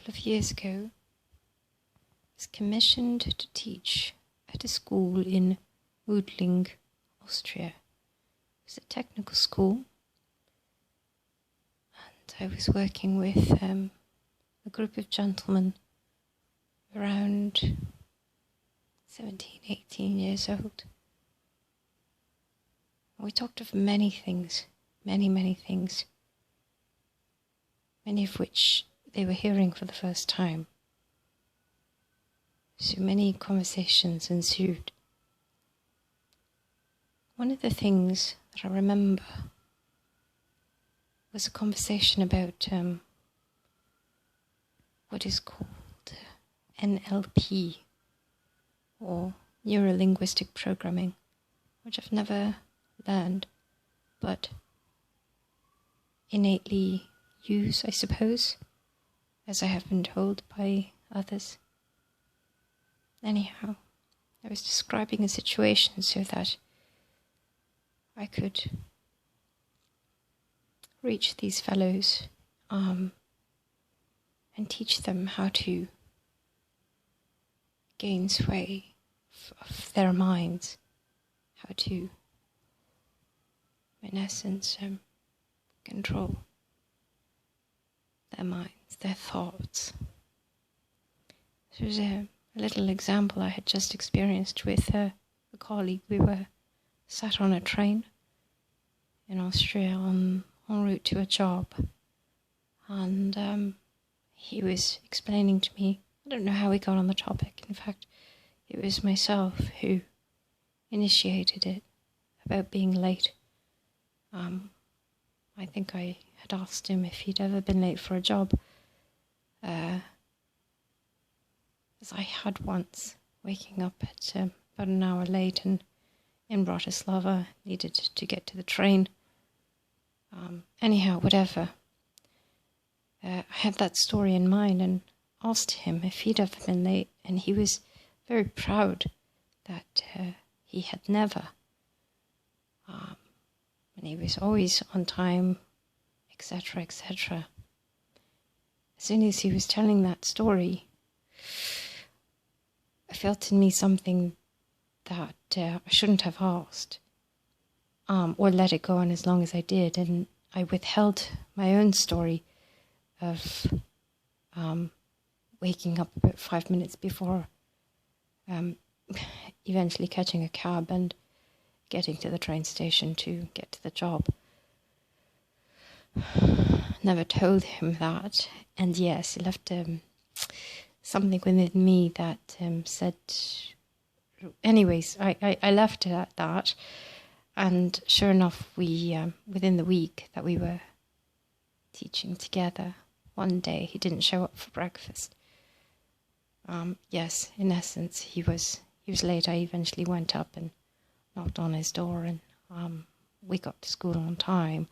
couple of years ago, I was commissioned to teach at a school in Mödling, Austria. It was a technical school, and I was working with a group of gentlemen around 17, 18 years old. We talked of many things, many things, many of which they were hearing for the first time. So many conversations ensued. One of the things that I remember was a conversation about what is called NLP, or neuro-linguistic programming, which I've never learned, but innately use, I suppose, as I have been told by others. Anyhow, I was describing a situation so that I could reach these fellows and teach them how to gain sway of their minds, how to, in essence, control their minds, their thoughts. This was a little example I had just experienced with a colleague. We were sat on a train in Austria en route to a job, and he was explaining to me, I don't know how we got on the topic, in fact it was myself who initiated it, about being late. I think I had asked him if he'd ever been late for a job, as I had once, waking up at about an hour late and in Bratislava, needed to get to the train. Anyhow, whatever. I had that story in mind and asked him if he'd ever been late, and he was very proud that he had never. And he was always on time, etc., etc. As soon as he was telling that story, I felt in me something that I shouldn't have asked, or let it go on as long as I did, and I withheld my own story of waking up about 5 minutes before eventually catching a cab and getting to the train station to get to the job. Never told him that, and yes, it left something within me that said, anyways, I left it at that, and sure enough, we within the week that we were teaching together, one day he didn't show up for breakfast. Yes, in essence, he was late. I eventually went up and knocked on his door, and we got to school on time,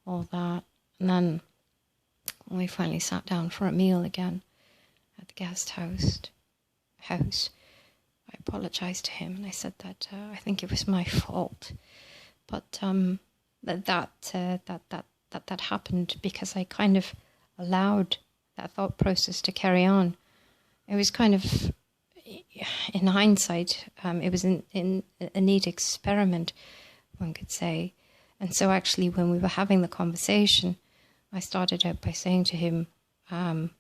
all that. And then when we finally sat down for a meal again at the guest house, I apologized to him and I said that I think it was my fault, but that happened because I kind of allowed that thought process to carry on. It was kind of, in hindsight, it was in a neat experiment, one could say. And so actually when we were having the conversation, I started out by saying to him, now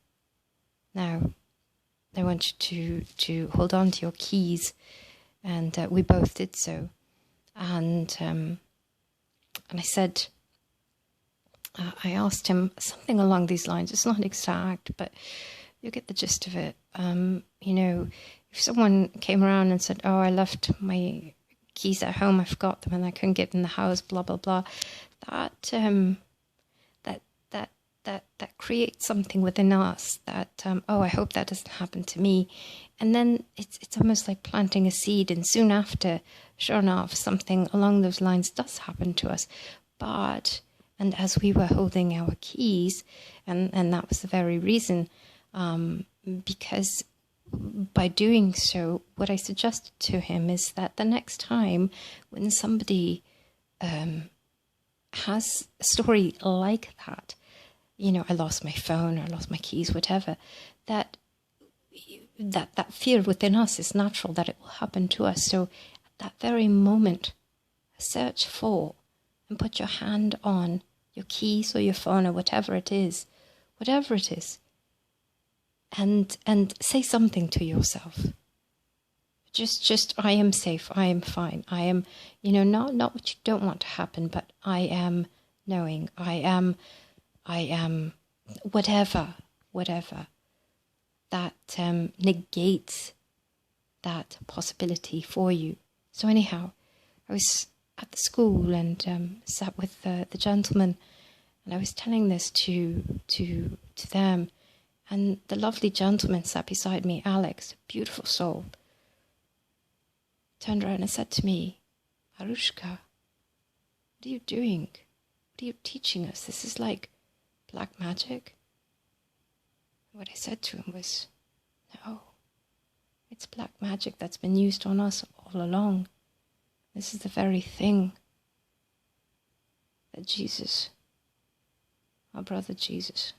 I want you to hold on to your keys, and we both did so. And I said, I asked him something along these lines. It's not exact, but you get the gist of it. You know, if someone came around and said, oh, I left my keys at home, I forgot them and I couldn't get in the house, blah, blah, blah, that creates something within us that, oh, I hope that doesn't happen to me. And then it's almost like planting a seed, and soon after, sure enough, something along those lines does happen to us. And as we were holding our keys, and that was the very reason, because by doing so, what I suggested to him is that the next time when somebody has a story like that, I lost my phone or I lost my keys, whatever, that fear within us is natural that it will happen to us. So at that very moment, search for and put your hand on your keys or your phone or whatever it is, and say something to yourself. Just I am safe, I am fine, I am, not what you don't want to happen, but I am knowing, I am whatever that negates that possibility for you. So anyhow, I was at the school and sat with the gentleman, and I was telling this to them, and the lovely gentleman sat beside me, Alex, a beautiful soul, turned around and said to me, Arushka, what are you doing? What are you teaching us? This is like black magic. What I said to him was, no, it's black magic that's been used on us all along. This is the very thing that Jesus, our brother Jesus,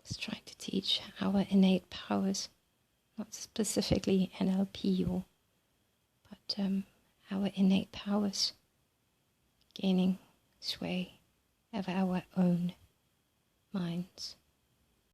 is trying to teach our innate powers, not specifically NLP, but our innate powers gaining sway over our own minds.